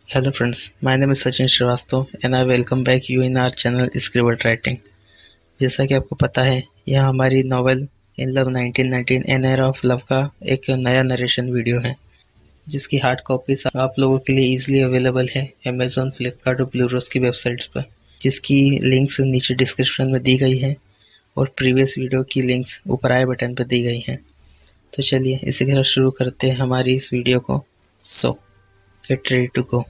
Hello friends, my name is Sachin Srivastava and I welcome back you in our channel Scribble Writing। जैसा कि आपको पता है, यह हमारी novel in love 1919 an era of love का एक नया नरेशन वीडियो है, जिसकी हार्ड कॉपीज आप लोगों के लिए इजीली अवेलेबल है अमेज़ॉन, फ्लिपकार्ट और ब्लूरोस की वेबसाइट्स पर, जिसकी लिंक्स नीचे डिस्क्रिप्शन में दी गई है और प्रीवियस वीडियो की लिंक्स ऊपर आई बटन पर दी गई हैं। तो चलिए इसी के साथ शुरू करते हैं हमारी इस वीडियो को। So get ready to go.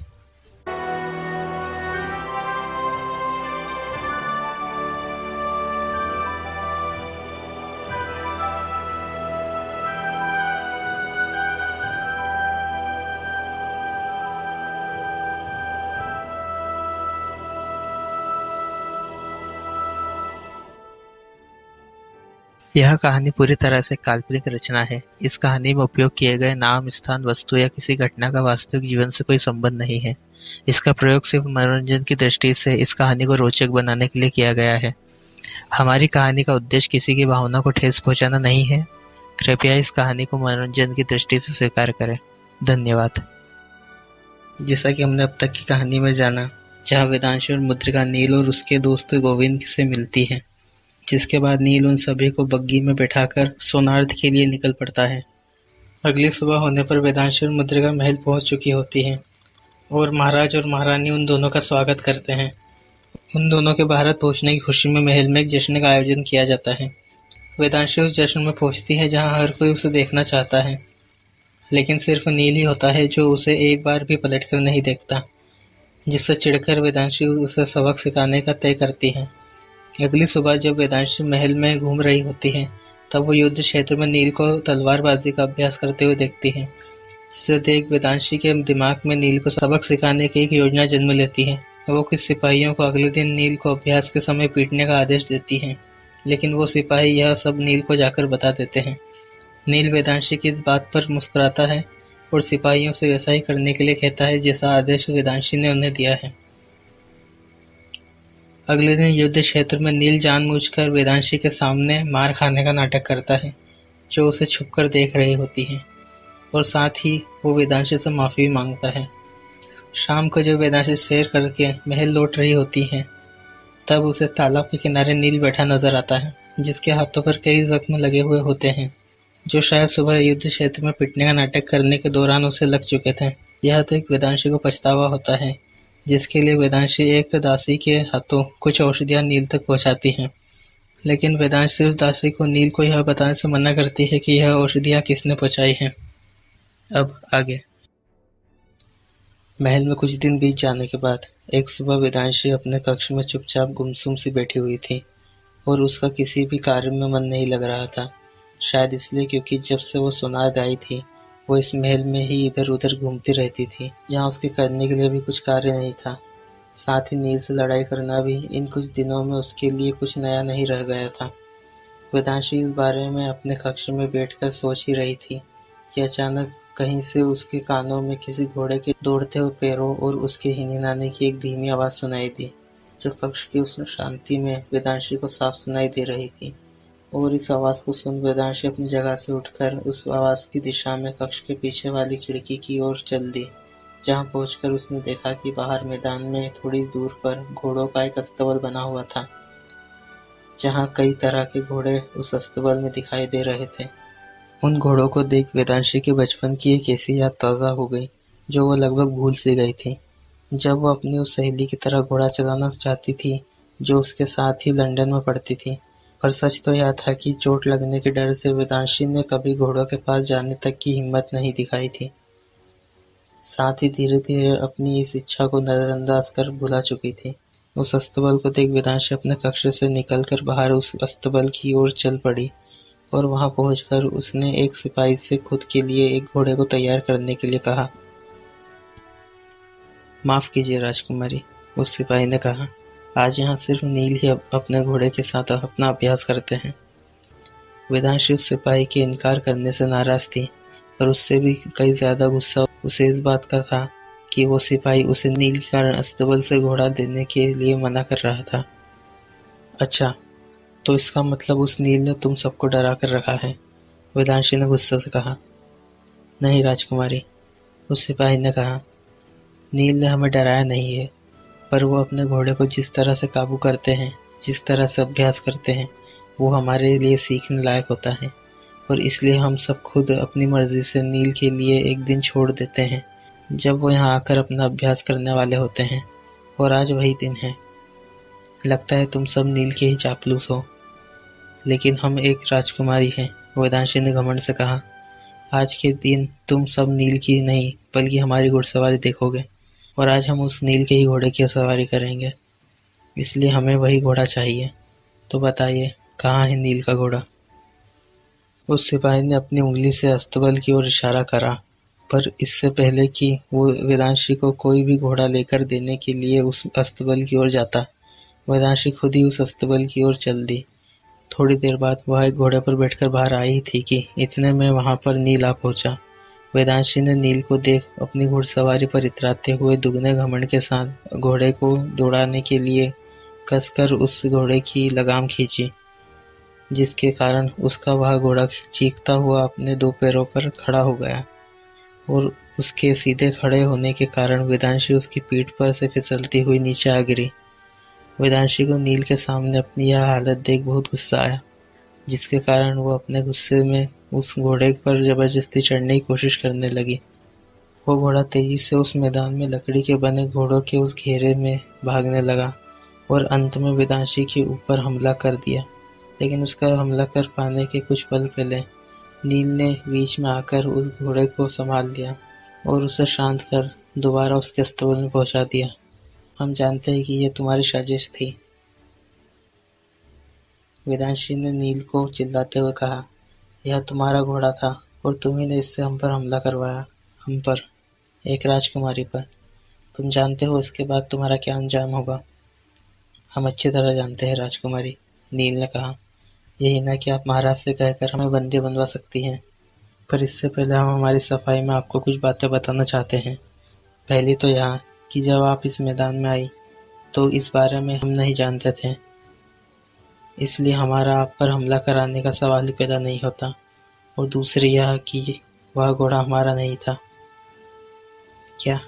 यह कहानी पूरी तरह से काल्पनिक रचना है। इस कहानी में उपयोग किए गए नाम, स्थान, वस्तु या किसी घटना का वास्तविक जीवन से कोई संबंध नहीं है। इसका प्रयोग सिर्फ मनोरंजन की दृष्टि से इस कहानी को रोचक बनाने के लिए किया गया है। हमारी कहानी का उद्देश्य किसी की भावना को ठेस पहुंचाना नहीं है। कृपया इस कहानी को मनोरंजन की दृष्टि से स्वीकार करें। धन्यवाद। जैसा कि हमने अब तक की कहानी में जाना, जहाँ वेदांशु और मुद्रिका नील और उसके दोस्त गोविंद से मिलती हैं, जिसके बाद नील उन सभी को बग्गी में बैठाकर सोनार्थ के लिए निकल पड़ता है। अगली सुबह होने पर वेदांशु और मुद्रिका महल पहुंच चुकी होती हैं और महाराज और महारानी उन दोनों का स्वागत करते हैं। उन दोनों के भारत पहुंचने की खुशी में महल में एक जश्न का आयोजन किया जाता है। वेदांशु उस जश्न में पहुंचती है जहां हर कोई उसे देखना चाहता है, लेकिन सिर्फ नील ही होता है जो उसे एक बार भी पलटकर नहीं देखता, जिससे चिढ़कर वेदांशु उसे सबक सिखाने का तय करती है। अगली सुबह जब वेदांशु महल में घूम रही होती है, तब वो युद्ध क्षेत्र में नील को तलवारबाजी का अभ्यास करते हुए देखती है, जिसे देख वेदांशु के दिमाग में नील को सबक सिखाने की एक योजना जन्म लेती है। वो कुछ सिपाहियों को अगले दिन नील को अभ्यास के समय पीटने का आदेश देती है, लेकिन वो सिपाही यह सब नील को जाकर बता देते हैं। नील वेदांशु की इस बात पर मुस्कुराता है और सिपाहियों से वैसा ही करने के लिए कहता है जैसा आदेश वेदांशु ने उन्हें दिया है। अगले दिन युद्ध क्षेत्र में नील जानबूझकर वेदांशु के सामने मार खाने का नाटक करता है, जो उसे छुपकर देख रही होती है, और साथ ही वो वेदांशु से माफ़ी भी मांगता है। शाम को जब वेदांशु सैर करके महल लौट रही होती है, तब उसे तालाब के किनारे नील बैठा नजर आता है, जिसके हाथों पर कई जख्म लगे हुए होते हैं, जो शायद सुबह युद्ध क्षेत्र में पिटने का नाटक करने के दौरान उसे लग चुके थे। यह देख वेदांशु को पछतावा होता है, जिसके लिए वेदांशु एक दासी के हाथों कुछ औषधियां नील तक पहुंचाती हैं, लेकिन वेदांशु उस दासी को नील को यह बताने से मना करती है कि यह औषधियां किसने पहुंचाई हैं। अब आगे। महल में कुछ दिन बीत जाने के बाद एक सुबह वेदांशु अपने कक्ष में चुपचाप गुमसुम सी बैठी हुई थी और उसका किसी भी कार्य में मन नहीं लग रहा था। शायद इसलिए क्योंकि जब से वो सोनार्थ आई थी, वो इस महल में ही इधर उधर घूमती रहती थी, जहाँ उसके करने के लिए भी कुछ कार्य नहीं था। साथ ही नील से लड़ाई करना भी इन कुछ दिनों में उसके लिए कुछ नया नहीं रह गया था। वेदांशु इस बारे में अपने कक्ष में बैठकर सोच ही रही थी कि अचानक कहीं से उसके कानों में किसी घोड़े के दौड़ते हुए पैरों और उसके हिनहिनाने की एक धीमी आवाज़ सुनाई दी, जो कक्ष की उस शांति में वेदांशु को साफ सुनाई दे रही थी। और इस आवाज़ को सुन वेदांशु अपनी जगह से उठकर उस आवाज़ की दिशा में कक्ष के पीछे वाली खिड़की की ओर चल दी, जहां पहुंचकर उसने देखा कि बाहर मैदान में थोड़ी दूर पर घोड़ों का एक अस्तबल बना हुआ था, जहां कई तरह के घोड़े उस अस्तबल में दिखाई दे रहे थे। उन घोड़ों को देख वेदांशु के बचपन की एक ऐसी याद ताज़ा हो गई, जो वो लगभग भूल सी गई थी, जब वो अपनी उस सहेली की तरह घोड़ा चलाना चाहती थी, जो उसके साथ ही लंदन में पढ़ती थी। पर सच तो यह था कि चोट लगने के डर से वेदांशु ने कभी घोड़ों के पास जाने तक की हिम्मत नहीं दिखाई थी। साथ ही धीरे धीरे अपनी इस इच्छा को नजरअंदाज कर भुला चुकी थी। उस अस्तबल को देख वेदांशु अपने कक्ष से निकलकर बाहर उस अस्तबल की ओर चल पड़ी और वहां पहुंचकर उसने एक सिपाही से खुद के लिए एक घोड़े को तैयार करने के लिए कहा। माफ कीजिए राजकुमारी, उस सिपाही ने कहा, आज यहाँ सिर्फ नील ही अपने घोड़े के साथ अपना अभ्यास करते हैं। वेदांशु उस सिपाही के इनकार करने से नाराज थी, पर उससे भी कई ज्यादा गुस्सा उसे इस बात का था कि वो सिपाही उसे नील के कारण अस्तबल से घोड़ा देने के लिए मना कर रहा था। अच्छा, तो इसका मतलब उस नील ने तुम सबको डरा कर रखा है, वेदांशु ने गुस्से से कहा। नहीं राजकुमारी, उस सिपाही ने कहा, नील ने हमें डराया नहीं है, पर वो अपने घोड़े को जिस तरह से काबू करते हैं, जिस तरह से अभ्यास करते हैं, वो हमारे लिए सीखने लायक होता है। और इसलिए हम सब खुद अपनी मर्जी से नील के लिए एक दिन छोड़ देते हैं, जब वो यहाँ आकर अपना अभ्यास करने वाले होते हैं। और आज वही दिन है। लगता है तुम सब नील के ही चापलूस हो, लेकिन हम एक राजकुमारी हैं, वेदांशी ने घमंड से कहा। आज के दिन तुम सब नील की नहीं बल्कि हमारी घुड़सवारी देखोगे, और आज हम उस नील के ही घोड़े की सवारी करेंगे। इसलिए हमें वही घोड़ा चाहिए। तो बताइए, कहाँ है नील का घोड़ा? उस सिपाही ने अपनी उंगली से अस्तबल की ओर इशारा करा, पर इससे पहले कि वो वेदांशी को कोई भी घोड़ा लेकर देने के लिए उस अस्तबल की ओर जाता, वेदांशी खुद ही उस अस्तबल की ओर चल दी। थोड़ी देर बाद वह एक घोड़े पर बैठकर बाहर आई थी कि इतने में वहां पर नील आ पहुंचा। वेदांशी ने नील को देख अपनी घुड़सवारी पर इतराते हुए दुगने घमंड के साथ घोड़े को दौड़ाने के लिए कसकर उस घोड़े की लगाम खींची, जिसके कारण उसका वह घोड़ा चीखता हुआ अपने दो पैरों पर खड़ा हो गया। और उसके सीधे खड़े होने के कारण वेदांशी उसकी पीठ पर से फिसलती हुई नीचे आ गिरी। वेदांशी को नील के सामने अपनी यह हालत देख बहुत गुस्सा आया, जिसके कारण वो अपने गुस्से में उस घोड़े पर जबरदस्ती चढ़ने की कोशिश करने लगी। वो घोड़ा तेजी से उस मैदान में लकड़ी के बने घोड़ों के उस घेरे में भागने लगा और अंत में वेदांशी के ऊपर हमला कर दिया। लेकिन उसका हमला कर पाने के कुछ पल पहले नील ने बीच में आकर उस घोड़े को संभाल लिया और उसे शांत कर दोबारा उसके अस्तबल में पहुंचा दिया। हम जानते हैं कि यह तुम्हारी साजिश थी, वेदांशी ने नील को चिल्लाते हुए कहा। यह तुम्हारा घोड़ा था और तुम्ही ने इससे हम पर हमला करवाया, हम पर, एक राजकुमारी पर। तुम जानते हो इसके बाद तुम्हारा क्या अंजाम होगा? हम अच्छी तरह जानते हैं राजकुमारी, नील ने कहा। यही न कि आप महाराज से कहकर हमें बंदी बनवा सकती हैं, पर इससे पहले हम हमारी सफाई में आपको कुछ बातें बताना चाहते हैं। पहली तो यह कि जब आप इस मैदान में आई तो इस बारे में हम नहीं जानते थे, इसलिए हमारा आप पर हमला कराने का सवाल ही पैदा नहीं होता। और दूसरी यह कि वह घोड़ा हमारा नहीं था। क्या?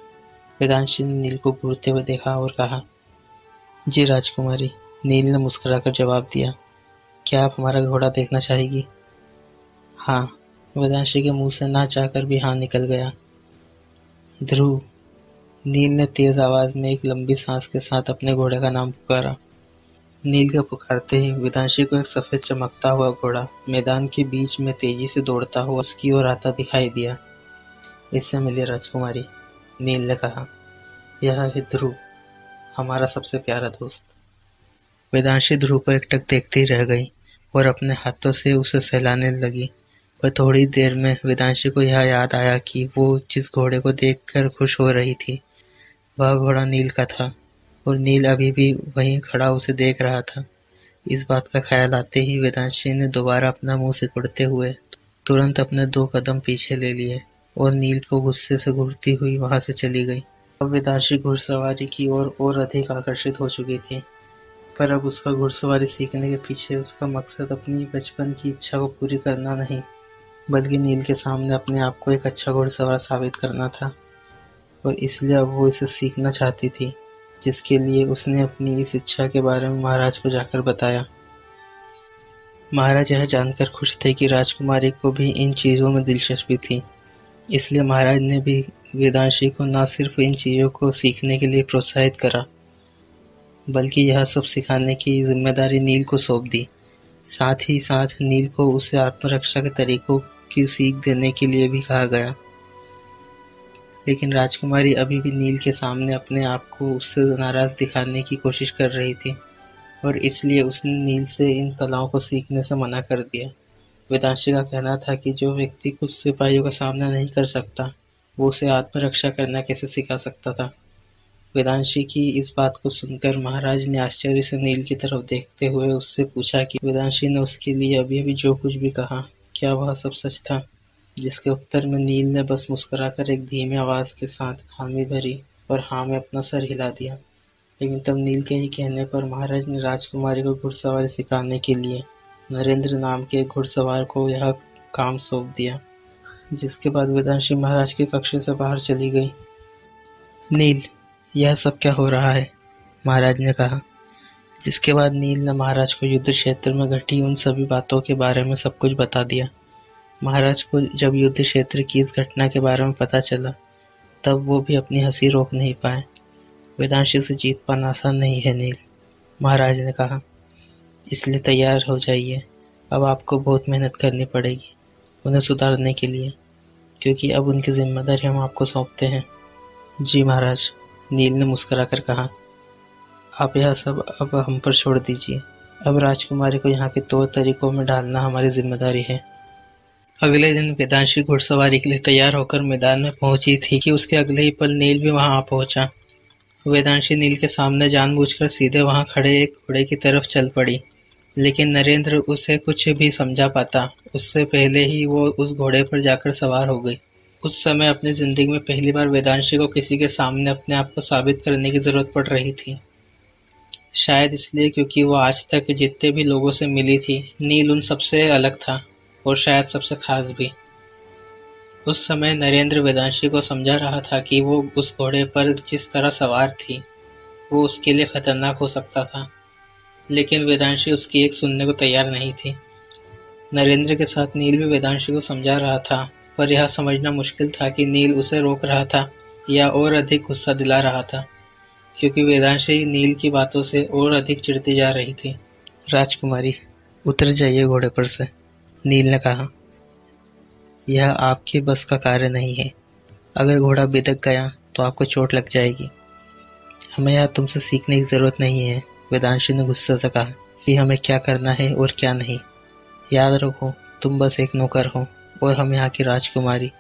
वेदांशी ने नील को घूरते हुए देखा और कहा। जी राजकुमारी, नील ने मुस्कुराकर जवाब दिया। क्या आप हमारा घोड़ा देखना चाहेगी? हाँ, वेदांशी के मुंह से ना चाहकर भी हाँ निकल गया। ध्रुव, नील ने तेज आवाज में एक लंबी सांस के साथ अपने घोड़े का नाम पुकारा। नील का पुकारते ही वेदांशी को एक सफेद चमकता हुआ घोड़ा मैदान के बीच में तेजी से दौड़ता हुआ उसकी ओर आता दिखाई दिया। इससे मिलिए राजकुमारी, नील ने कहा। यह है ध्रुव, हमारा सबसे प्यारा दोस्त। वेदांशी ध्रुव को एकटक देखती रह गई और अपने हाथों से उसे सहलाने लगी। पर थोड़ी देर में वेदांशी को यह याद आया कि वो जिस घोड़े को देखकर खुश हो रही थी वह घोड़ा नील का था और नील अभी भी वहीं खड़ा उसे देख रहा था। इस बात का ख्याल आते ही वेदांशी ने दोबारा अपना मुंह सिकुड़ते हुए तुरंत अपने 2 कदम पीछे ले लिए और नील को गुस्से से घूरती हुई वहां से चली गई। अब वेदांशी घुड़सवारी की ओर और अधिक आकर्षित हो चुकी थी, पर अब उसका घुड़सवारी सीखने के पीछे उसका मकसद अपनी बचपन की इच्छा को पूरी करना नहीं, बल्कि नील के सामने अपने आप को एक अच्छा घुड़सवार साबित करना था। और इसलिए अब वो इसे सीखना चाहती थी, जिसके लिए उसने अपनी इस इच्छा के बारे में महाराज को जाकर बताया। महाराज यह जानकर खुश थे कि राजकुमारी को भी इन चीज़ों में दिलचस्पी थी, इसलिए महाराज ने भी वेदांशी को न सिर्फ इन चीज़ों को सीखने के लिए प्रोत्साहित करा, बल्कि यह सब सिखाने की जिम्मेदारी नील को सौंप दी। साथ ही साथ नील को उसे आत्मरक्षा के तरीकों की सीख देने के लिए भी कहा गया। लेकिन राजकुमारी अभी भी नील के सामने अपने आप को उससे नाराज दिखाने की कोशिश कर रही थी और इसलिए उसने नील से इन कलाओं को सीखने से मना कर दिया। वेदांशी का कहना था कि जो व्यक्ति कुछ सिपाहियों का सामना नहीं कर सकता वो उसे आत्मरक्षा करना कैसे सिखा सकता था। वेदांशी की इस बात को सुनकर महाराज ने आश्चर्य से नील की तरफ देखते हुए उससे पूछा कि वेदांशी ने उसके लिए अभी अभी जो कुछ भी कहा क्या वह सब सच था, जिसके उत्तर में नील ने बस मुस्कुराकर एक धीमी आवाज के साथ हामी भरी और हाँ में अपना सर हिला दिया। लेकिन तब नील के ही कहने पर महाराज ने राजकुमारी को घुड़सवारी सिखाने के लिए नरेंद्र नाम के एक घुड़सवार को यह काम सौंप दिया, जिसके बाद वेदांशी महाराज के कक्ष से बाहर चली गई। नील, यह सब क्या हो रहा है? महाराज ने कहा। जिसके बाद नील ने महाराज को युद्ध क्षेत्र में घटी उन सभी बातों के बारे में सब कुछ बता दिया। महाराज को जब युद्ध क्षेत्र की इस घटना के बारे में पता चला, तब वो भी अपनी हंसी रोक नहीं पाए। वेदांशी से जीत पाना आसान नहीं है नील, महाराज ने कहा, इसलिए तैयार हो जाइए। अब आपको बहुत मेहनत करनी पड़ेगी उन्हें सुधारने के लिए, क्योंकि अब उनकी जिम्मेदारी हम आपको सौंपते हैं। जी महाराज, नील ने मुस्कुराकर कहा। आप यह सब अब हम पर छोड़ दीजिए। अब राजकुमारी को यहाँ के तौर तरीकों में ढालना हमारी जिम्मेदारी है। अगले दिन वेदांशी घुड़सवारी के लिए तैयार होकर मैदान में पहुंची थी कि उसके अगले ही पल नील भी वहां आ पहुंचा। वेदांशी नील के सामने जानबूझकर सीधे वहां खड़े एक घोड़े की तरफ चल पड़ी, लेकिन नरेंद्र उसे कुछ भी समझा पाता उससे पहले ही वो उस घोड़े पर जाकर सवार हो गई। उस समय अपनी जिंदगी में पहली बार वेदांशी को किसी के सामने अपने आप को साबित करने की जरूरत पड़ रही थी। शायद इसलिए क्योंकि वो आज तक जितने भी लोगों से मिली थी, नील उन सबसे अलग था और शायद सबसे खास भी। उस समय नरेंद्र वेदांशी को समझा रहा था कि वो उस घोड़े पर जिस तरह सवार थी वो उसके लिए खतरनाक हो सकता था, लेकिन वेदांशी उसकी एक सुनने को तैयार नहीं थी। नरेंद्र के साथ नील भी वेदांशी को समझा रहा था, पर यह समझना मुश्किल था कि नील उसे रोक रहा था या और अधिक गुस्सा दिला रहा था, क्योंकि वेदांशी नील की बातों से और अधिक चिढ़ती जा रही थी। राजकुमारी, उतर जाइए घोड़े पर से, नील ने कहा। यह आपके बस का कार्य नहीं है। अगर घोड़ा बिदक गया तो आपको चोट लग जाएगी। हमें यहाँ तुमसे सीखने की जरूरत नहीं है, वेदांशी ने गुस्से से कहा, कि हमें क्या करना है और क्या नहीं। याद रखो, तुम बस एक नौकर हो और हम यहाँ की राजकुमारी।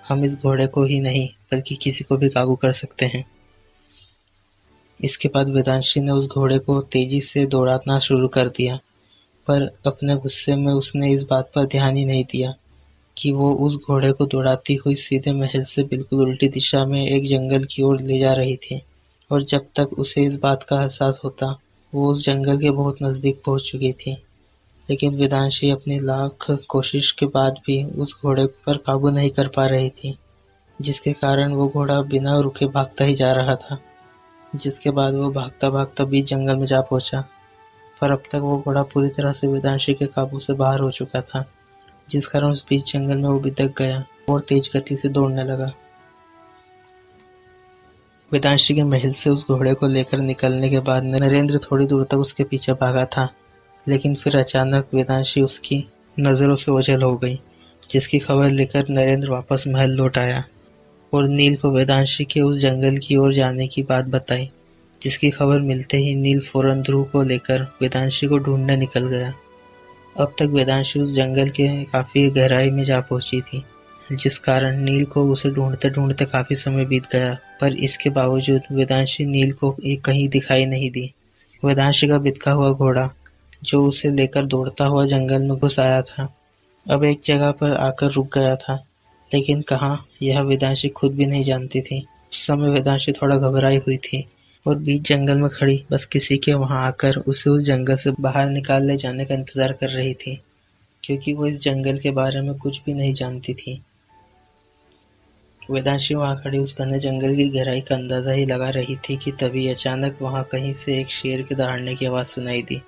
हम इस घोड़े को ही नहीं बल्कि किसी को भी काबू कर सकते हैं। इसके बाद वेदांशी ने उस घोड़े को तेजी से दौड़ाना शुरू कर दिया, पर अपने गुस्से में उसने इस बात पर ध्यान ही नहीं दिया कि वो उस घोड़े को दौड़ाती हुई सीधे महल से बिल्कुल उल्टी दिशा में एक जंगल की ओर ले जा रही थी। और जब तक उसे इस बात का एहसास होता, वो उस जंगल के बहुत नज़दीक पहुंच चुकी थी। लेकिन वेदांशी अपनी लाख कोशिश के बाद भी उस घोड़े पर काबू नहीं कर पा रही थी, जिसके कारण वो घोड़ा बिना रुके भागता ही जा रहा था। जिसके बाद वो भागता भागता बीच जंगल में जा पहुंचा, पर अब तक वो घोड़ा पूरी तरह से वेदांशी के काबू से बाहर हो चुका था, जिस कारण उस बीच जंगल में वो बिदक गया और तेज गति से दौड़ने लगा। वेदांशी के महल से उस घोड़े को लेकर निकलने के बाद नरेंद्र थोड़ी दूर तक उसके पीछे भागा था, लेकिन फिर अचानक वेदांशी उसकी नज़रों से ओझल हो गई, जिसकी खबर लेकर नरेंद्र वापस महल लौट आया और नील को वेदांशी के उस जंगल की ओर जाने की बात बताई, जिसकी खबर मिलते ही नील फौरन ध्रुव को लेकर वेदांशी को ढूंढने निकल गया। अब तक वेदांशी उस जंगल के काफ़ी गहराई में जा पहुंची थी, जिस कारण नील को उसे ढूंढते ढूंढते काफ़ी समय बीत गया, पर इसके बावजूद वेदांशी नील को कहीं दिखाई नहीं दी। वेदांशी का बिदका हुआ घोड़ा, जो उसे लेकर दौड़ता हुआ जंगल में घुस आया था, अब एक जगह पर आकर रुक गया था, लेकिन कहाँ, यह वेदांशी खुद भी नहीं जानती थी। उस समय वेदांशी थोड़ा घबराई हुई थी और बीच जंगल में खड़ी बस किसी के वहां आकर उसे उस जंगल से बाहर निकाल ले जाने का इंतजार कर रही थी, क्योंकि वो इस जंगल के बारे में कुछ भी नहीं जानती थी। वेदांशी वहां खड़ी उस घने जंगल की गहराई का अंदाजा ही लगा रही थी कि तभी अचानक वहां कहीं से एक शेर के दहाड़ने की आवाज़ सुनाई दी,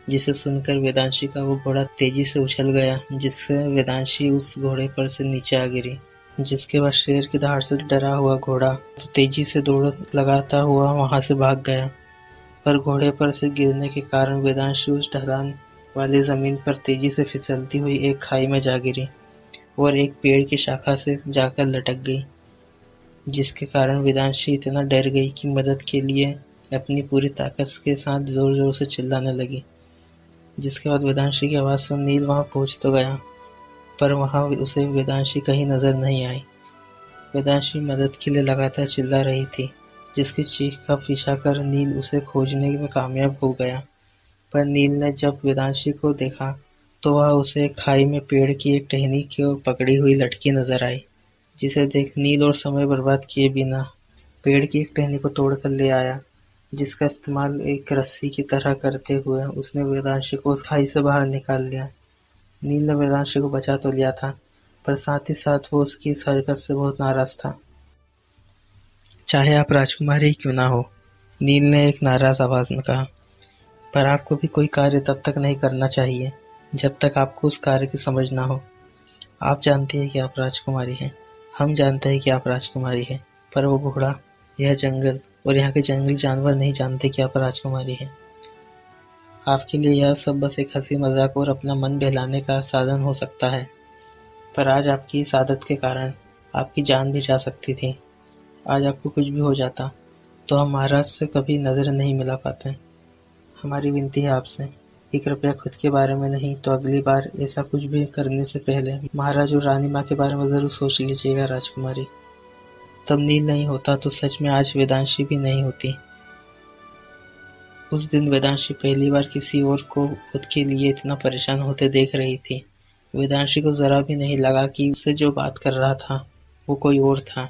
जिसे सुनकर वेदांशी का वो घोड़ा तेजी से उछल गया, जिससे वेदांशी उस घोड़े पर से नीचे आ गिरी। जिसके बाद शेर की दहाड़ से डरा हुआ घोड़ा तो तेजी से दौड़ लगाता हुआ वहां से भाग गया, पर घोड़े पर से गिरने के कारण वेदांशी उस ढलान वाली जमीन पर तेजी से फिसलती हुई एक खाई में जा गिरी और एक पेड़ की शाखा से जाकर लटक गई, जिसके कारण वेदांशी इतना डर गई कि मदद के लिए अपनी पूरी ताकत के साथ जोर जोर से चिल्लाने लगी। जिसके बाद वेदांशी की आवाज़ सुन नील वहां पहुंच तो गया, पर वहां उसे वेदांशी कहीं नजर नहीं आई। वेदांशी मदद के लिए लगातार चिल्ला रही थी, जिसकी चीख का पीछा कर नील उसे खोजने में कामयाब हो गया, पर नील ने जब वेदांशी को देखा तो वह उसे खाई में पेड़ की एक टहनी की ओर पकड़ी हुई लटकी नजर आई, जिसे देख नील और समय बर्बाद किए बिना पेड़ की एक टहनी को तोड़कर ले आया, जिसका इस्तेमाल एक रस्सी की तरह करते हुए उसने वेदांशी को उस खाई से बाहर निकाल लिया। नील ने वेदांशी को बचा तो लिया था, पर साथ ही साथ वो उसकी इस हरकत से बहुत नाराज था। चाहे आप राजकुमारी ही क्यों ना हो, नील ने एक नाराज आवाज में कहा। पर आपको भी कोई कार्य तब तक नहीं करना चाहिए जब तक आपको उस कार्य की समझ ना हो। आप जानते हैं कि आप राजकुमारी हैं, हम जानते हैं कि आप राजकुमारी हैं, पर वो घोड़ा, यह जंगल और यहाँ के जंगली जानवर नहीं जानते कि आप राजकुमारी हैं। आपके लिए यह सब बस एक हंसी मजाक और अपना मन बहलाने का साधन हो सकता है, पर आज आपकी इस आदत के कारण आपकी जान भी जा सकती थी। आज आपको कुछ भी हो जाता तो हम महाराज से कभी नज़र नहीं मिला पाते। हमारी विनती है आपसे कि कृपया खुद के बारे में नहीं तो अगली बार ऐसा कुछ भी करने से पहले महाराज और रानी माँ के बारे में ज़रूर सोच लीजिएगा राजकुमारी। तब नील नहीं होता तो सच में आज वेदांशी भी नहीं होती। उस दिन वेदांशी पहली बार किसी और को खुद के लिए इतना परेशान होते देख रही थी। वेदांशी को ज़रा भी नहीं लगा कि उससे जो बात कर रहा था वो कोई और था,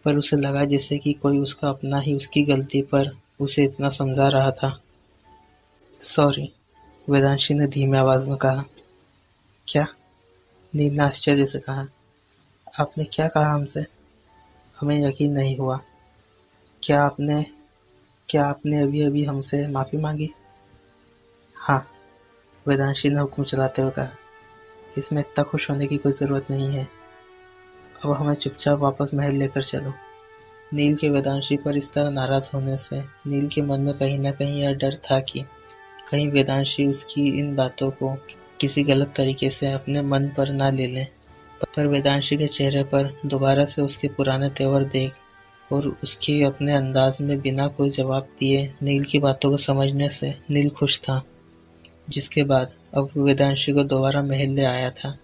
पर उसे लगा जैसे कि कोई उसका अपना ही उसकी गलती पर उसे इतना समझा रहा था। सॉरी, वेदांशी ने धीमी आवाज़ में कहा। क्या? नील ने आश्चर्य से कहा। आपने क्या कहा हमसे? हमें यकीन नहीं हुआ। क्या आपने अभी अभी हमसे माफ़ी मांगी? हाँ, वेदांशी ने हुक्म चलाते हुए कहा। इसमें इतना खुश होने की कोई ज़रूरत नहीं है। अब हमें चुपचाप वापस महल लेकर चलो। नील के वेदांशी पर इस तरह नाराज़ होने से नील के मन में कहीं न कहीं यह डर था कि कहीं वेदांशी उसकी इन बातों को किसी गलत तरीके से अपने मन पर ना ले लें। पर वेदांशी के चेहरे पर दोबारा से उसके पुराने तेवर देख और उसके अपने अंदाज में बिना कोई जवाब दिए नील की बातों को समझने से नील खुश था, जिसके बाद अब वेदांशी को दोबारा महल ले आया था।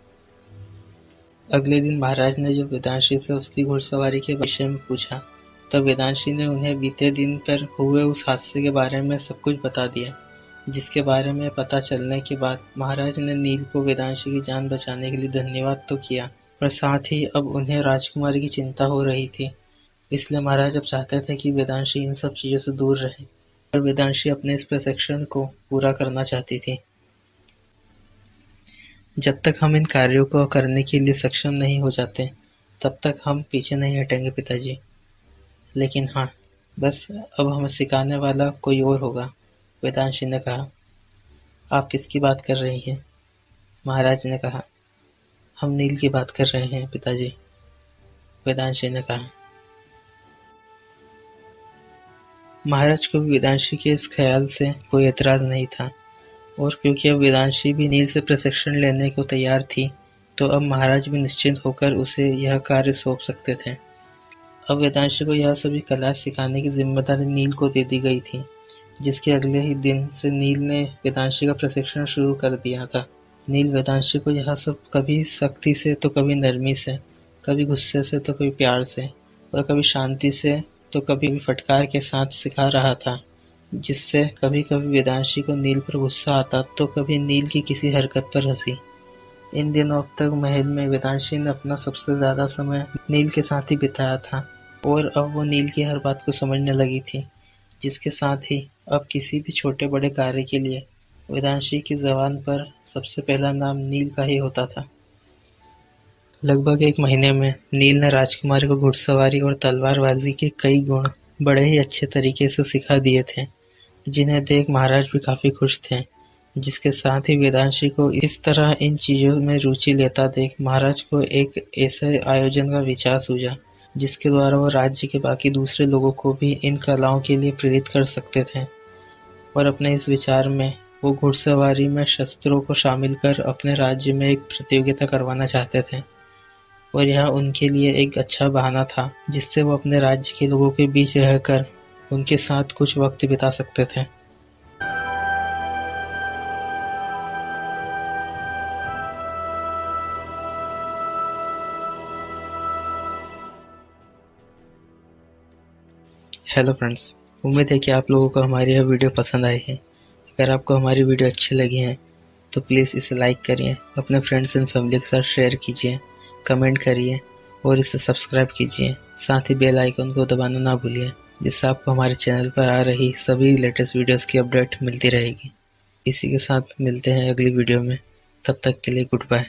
अगले दिन महाराज ने जब वेदांशी से उसकी घुड़सवारी के विषय में पूछा तब वेदांशी ने उन्हें बीते दिन पर हुए उस हादसे के बारे में सब कुछ बता दिया, जिसके बारे में पता चलने के बाद महाराज ने नील को वेदांशी की जान बचाने के लिए धन्यवाद तो किया, पर साथ ही अब उन्हें राजकुमारी की चिंता हो रही थी। इसलिए महाराज अब चाहते थे कि वेदांशी इन सब चीज़ों से दूर रहे, पर वेदांशी अपने इस प्रशिक्षण को पूरा करना चाहती थी। जब तक हम इन कार्यों को करने के लिए सक्षम नहीं हो जाते तब तक हम पीछे नहीं हटेंगे पिताजी। लेकिन हाँ, बस अब हमें सिखाने वाला कोई और होगा, वेदांशी ने कहा। आप किसकी बात कर रही हैं? महाराज ने कहा। हम नील की बात कर रहे हैं पिताजी, वेदांशी ने कहा। महाराज को वेदांशी के इस ख्याल से कोई एतराज़ नहीं था, और क्योंकि अब वेदांशी भी नील से प्रशिक्षण लेने को तैयार थी तो अब महाराज भी निश्चिंत होकर उसे यह कार्य सौंप सकते थे। अब वेदांशी को यह सभी कला सिखाने की जिम्मेदारी नील को दे दी गई थी, जिसके अगले ही दिन से नील ने वेदांशी का प्रशिक्षण शुरू कर दिया था। नील वेदांशी को यह सब कभी सख्ती से तो कभी नरमी से, कभी गुस्से से तो कभी प्यार से, और कभी शांति से तो कभी फटकार के साथ सिखा रहा था, जिससे कभी कभी वेदांशी को नील पर गुस्सा आता तो कभी नील की किसी हरकत पर हंसी। इन दिनों अब तक महल में वेदांशी ने अपना सबसे ज़्यादा समय नील के साथ ही बिताया था, और अब वो नील की हर बात को समझने लगी थी, जिसके साथ ही अब किसी भी छोटे बड़े कार्य के लिए वेदांशी की ज़बान पर सबसे पहला नाम नील का ही होता था। लगभग 1 महीने में नील ने राजकुमारी को घुड़सवारी और तलवारबाजी के कई गुण बड़े ही अच्छे तरीके से सिखा दिए थे, जिन्हें देख महाराज भी काफ़ी खुश थे। जिसके साथ ही वेदांशी को इस तरह इन चीज़ों में रुचि लेता देख महाराज को एक ऐसे आयोजन का विचार सूझा, जिसके द्वारा वो राज्य के बाकी दूसरे लोगों को भी इन कलाओं के लिए प्रेरित कर सकते थे। और अपने इस विचार में वो घुड़सवारी में शस्त्रों को शामिल कर अपने राज्य में एक प्रतियोगिता करवाना चाहते थे, और यह उनके लिए एक अच्छा बहाना था जिससे वो अपने राज्य के लोगों के बीच रहकर उनके साथ कुछ वक्त बिता सकते थे। हेलो फ्रेंड्स, उम्मीद है कि आप लोगों को हमारी यह वीडियो पसंद आई है। अगर आपको हमारी वीडियो अच्छी लगी है तो प्लीज़ इसे लाइक करिए, अपने फ्रेंड्स एंड फैमिली के साथ शेयर कीजिए, कमेंट करिए और इसे सब्सक्राइब कीजिए। साथ ही बेल आइकन को दबाना ना भूलिए, जिससे आपको हमारे चैनल पर आ रही सभी लेटेस्ट वीडियोस की अपडेट मिलती रहेगी। इसी के साथ मिलते हैं अगली वीडियो में, तब तक के लिए गुड बाय।